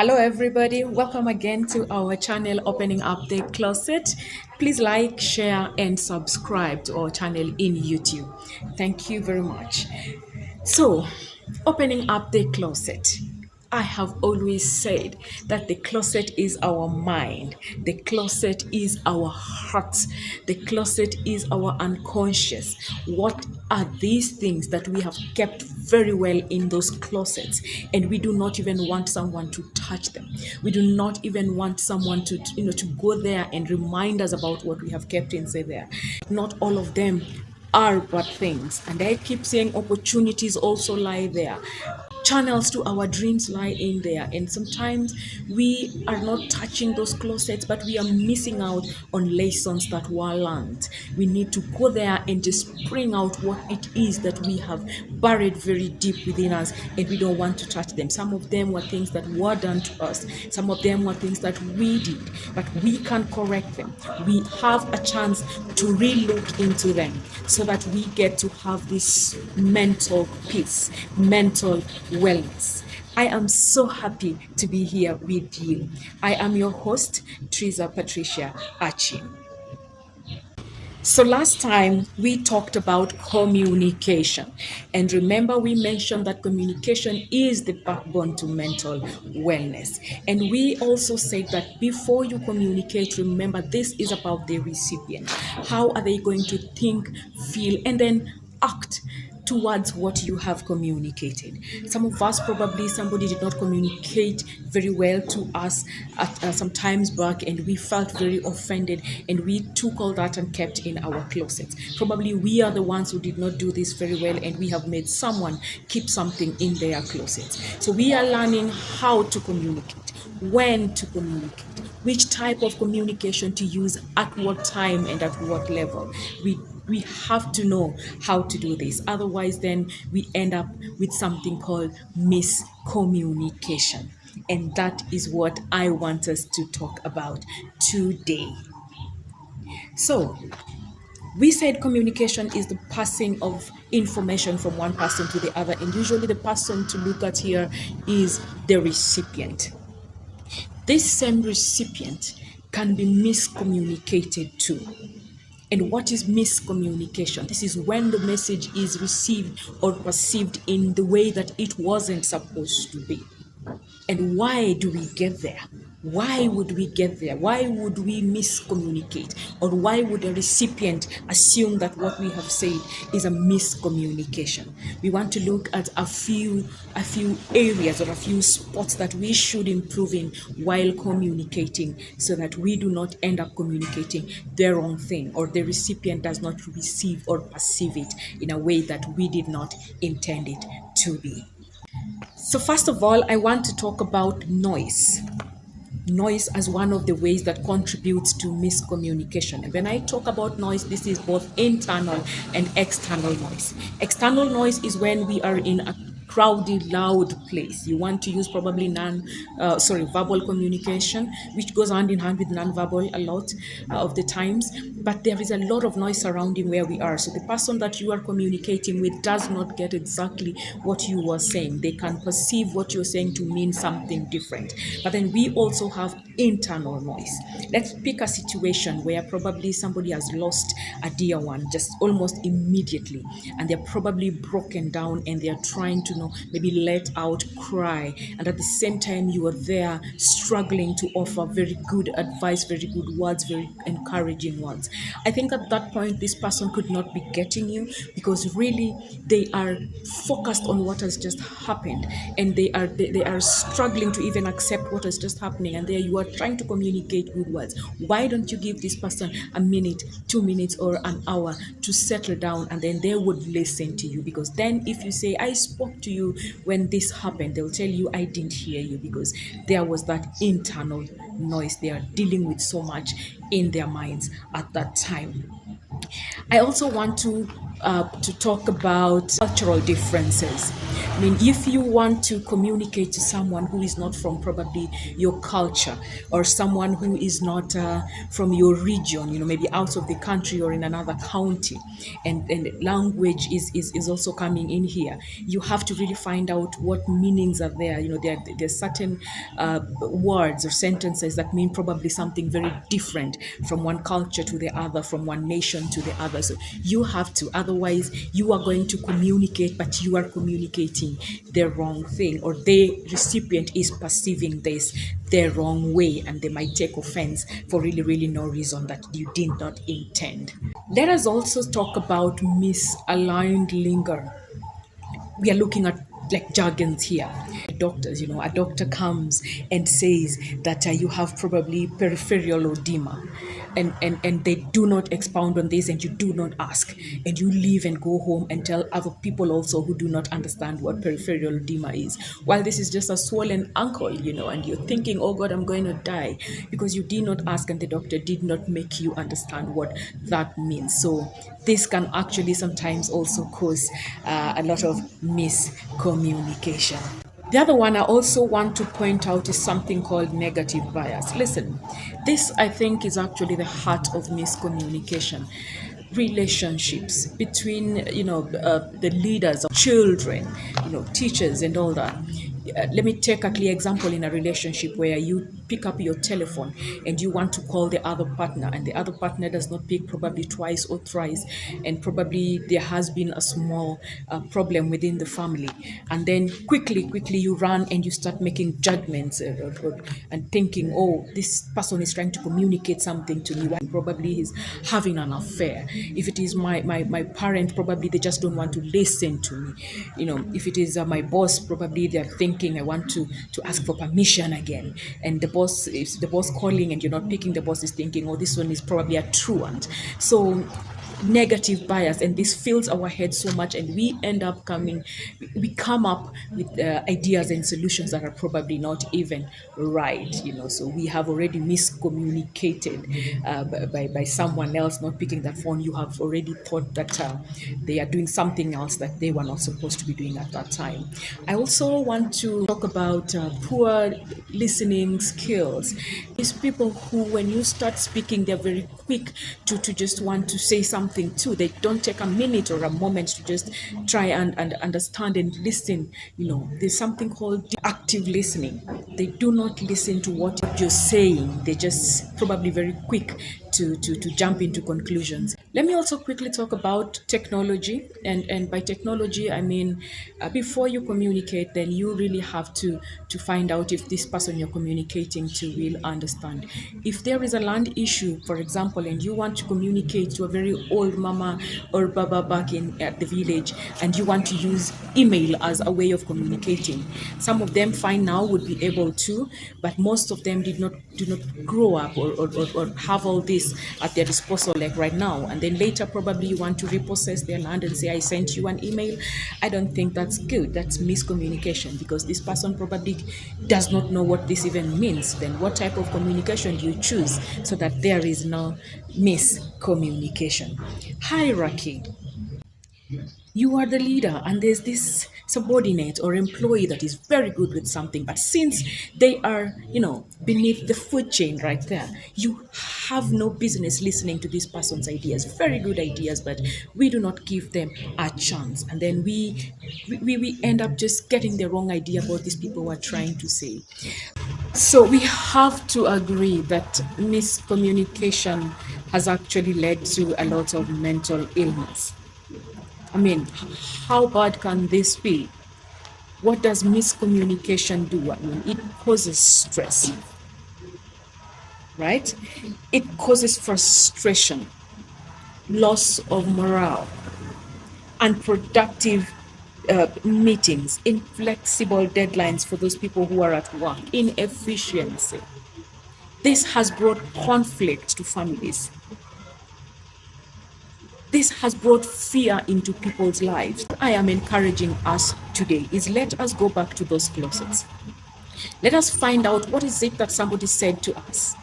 Hello, everybody. Welcome again to our channel, Opening Up the Closet. Please like, share, and subscribe to our channel in YouTube. Thank you very much. So, opening up the closet. I have always said that the closet is our mind, the closet is our heart, the closet is our unconscious. What are these things that we have kept very well in those closets, and we do not even want someone to touch them? We do not even want someone to go there and remind us about what we have kept inside there. Not all of them are bad things. And I keep saying opportunities also lie there. Channels to our dreams lie in there. And sometimes we are not touching those closets, but we are missing out on lessons that were learned. We need to go there and just bring out what it is that we have buried very deep within us, and we don't want to touch them. Some of them were things that were done to us, some of them were things that we did, but we can correct them. We have a chance to relook into them so that we get to have this mental peace, mental wellness. I am so happy to be here with you. I am your host, Teresa Patricia Achi. So last time we talked about communication, and remember we mentioned that communication is the backbone to mental wellness. And we also said that before you communicate, remember this is about the recipient. How are they going to think, feel, and then act towards what you have communicated? Some of us, probably somebody did not communicate very well to us at some times back, and we felt very offended, and we took all that and kept in our closets. Probably we are the ones who did not do this very well, and we have made someone keep something in their closets. So we are learning how to communicate, when to communicate, which type of communication to use at what time and at what level. We have to know how to do this. Otherwise, then we end up with something called miscommunication. And that is what I want us to talk about today. So, we said communication is the passing of information from one person to the other, and usually the person to look at here is the recipient. This same recipient can be miscommunicated too. And what is miscommunication? This is when the message is received or perceived in the way that it wasn't supposed to be. And why do we get there? Why would we get there? Why would we miscommunicate? Or why would a recipient assume that what we have said is a miscommunication? We want to look at a few areas or a few spots that we should improve in while communicating, so that we do not end up communicating the wrong thing, or the recipient does not receive or perceive it in a way that we did not intend it to be. So first of all, I want to talk about noise. Noise as one of the ways that contributes to miscommunication. And when I talk about noise, this is both internal and external noise. External noise is when we are in a crowded, loud place. You want to use probably verbal communication, which goes hand in hand with non-verbal a lot of the times. But there is a lot of noise surrounding where we are. So the person that you are communicating with does not get exactly what you were saying. They can perceive what you're saying to mean something different. But then we also have internal noise. Let's pick a situation where probably somebody has lost a dear one just almost immediately, and they're probably broken down, and they're trying to maybe let out, cry, and at the same time you are there struggling to offer very good advice, very good words, very encouraging words. I think at that point this person could not be getting you, because really they are focused on what has just happened, and they are struggling to even accept what is just happening, and there you are trying to communicate good words. Why don't you give this person a minute, 2 minutes, or an hour to settle down, and then they would listen to you? Because then if you say, I spoke to you when this happened, they'll tell you, I didn't hear you, because there was that internal noise. They are dealing with so much in their minds at that time. I also want to to talk about cultural differences. I mean, if you want to communicate to someone who is not from probably your culture, or someone who is not from your region, maybe out of the country or in another county, and language is also coming in here, you have to really find out what meanings are there. There's certain words or sentences that mean probably something very different from one culture to the other, from one nation to the other. So you have to, otherwise you are going to communicate, but you are communicating the wrong thing, or the recipient is perceiving this the wrong way, and they might take offense for really, really no reason that you did not intend. Let us also talk about misaligned lingo. We are looking at like jargons here. Doctors, a doctor comes and says that you have probably peripheral edema, and they do not expound on this, and you do not ask, and you leave and go home and tell other people also who do not understand what peripheral edema is, while this is just a swollen ankle, and you're thinking, oh God, I'm going to die, because you did not ask and the doctor did not make you understand what that means. So this can actually sometimes also cause a lot of miscommunication. The other one I also want to point out is something called negative bias. Listen, this I think is actually the heart of miscommunication. Relationships between, the leaders of children, teachers and all that. Let me take a clear example in a relationship where you pick up your telephone and you want to call the other partner, and the other partner does not pick probably twice or thrice, and probably there has been a small problem within the family, and then quickly you run and you start making judgments, and thinking, oh, this person is trying to communicate something to me, probably he's having an affair. If it is my parent, probably they just don't want to listen to me. If it is my boss, probably they're thinking, I want to ask for permission again, and if the boss calling and you're not picking, the boss is thinking, oh, this one is probably a truant. So negative bias, and this fills our head so much, and we come up with ideas and solutions that are probably not even right. So we have already miscommunicated by someone else not picking that phone. You have already thought that they are doing something else that they were not supposed to be doing at that time. I also want to talk about poor listening skills. These people who, when you start speaking, they're very quick to just want to say something too. They don't take a minute or a moment to just try and understand and listen. There's something called active listening. They do not listen to what you're saying. They just probably very quick to jump into conclusions. Let me also quickly talk about technology, and by technology I mean before you communicate, then you really have to find out if this person you're communicating to will understand. If there is a land issue, for example, and you want to communicate to a very old mama or baba back at the village, and you want to use email as a way of communicating, some of them fine now would be able to, but most of them do not grow up or have all this at their disposal like right now, and then later probably you want to repossess their land and say, I sent you an email. I don't think that's good. That's miscommunication, because this person probably does not know what this even means. Then what type of communication do you choose so that there is no miscommunication? Hierarchy. You are the leader, and there's this subordinate or employee that is very good with something, but since they are, beneath the food chain right there, you have no business listening to this person's ideas. Very good ideas, but we do not give them a chance, and then we end up just getting the wrong idea about these people who are trying to say. So we have to agree that miscommunication has actually led to a lot of mental illness. I mean, how bad can this be? What does miscommunication do? I mean, it causes stress, right? It causes frustration, loss of morale, unproductive meetings, inflexible deadlines for those people who are at work, inefficiency. This has brought conflict to families. This has brought fear into people's lives. I am encouraging us today is, let us go back to those closets. Let us find out, what is it that somebody said to us?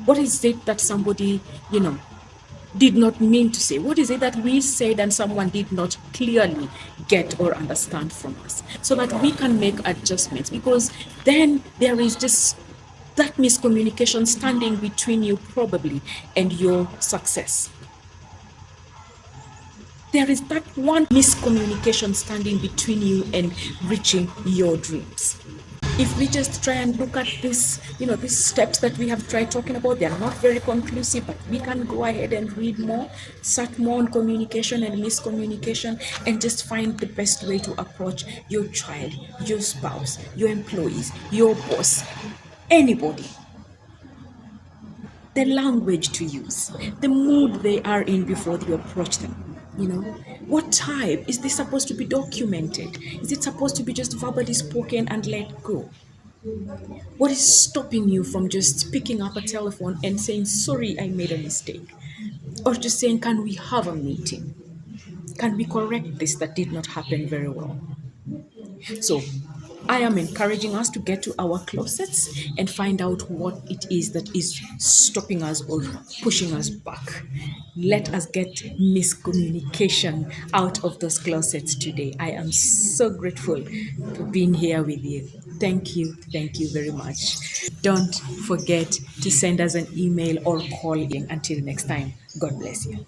What is it that somebody, did not mean to say? What is it that we said and someone did not clearly get or understand from us, so that we can make adjustments? Because then there is just that miscommunication standing between you, probably, and your success. There is that one miscommunication standing between you and reaching your dreams. If we just try and look at this, these steps that we have tried talking about, they are not very conclusive, but we can go ahead and read more, start more on communication and miscommunication, and just find the best way to approach your child, your spouse, your employees, your boss, anybody. The language to use, the mood they are in before you approach them. What type is this supposed to be documented? Is it supposed to be just verbally spoken and let go? What is stopping you from just picking up a telephone and saying, sorry, I made a mistake? Or just saying, can we have a meeting? Can we correct this that did not happen very well? So I am encouraging us to get to our closets and find out what it is that is stopping us or pushing us back. Let us get miscommunication out of those closets today. I am so grateful for being here with you. Thank you. Thank you very much. Don't forget to send us an email or call in. Until next time, God bless you.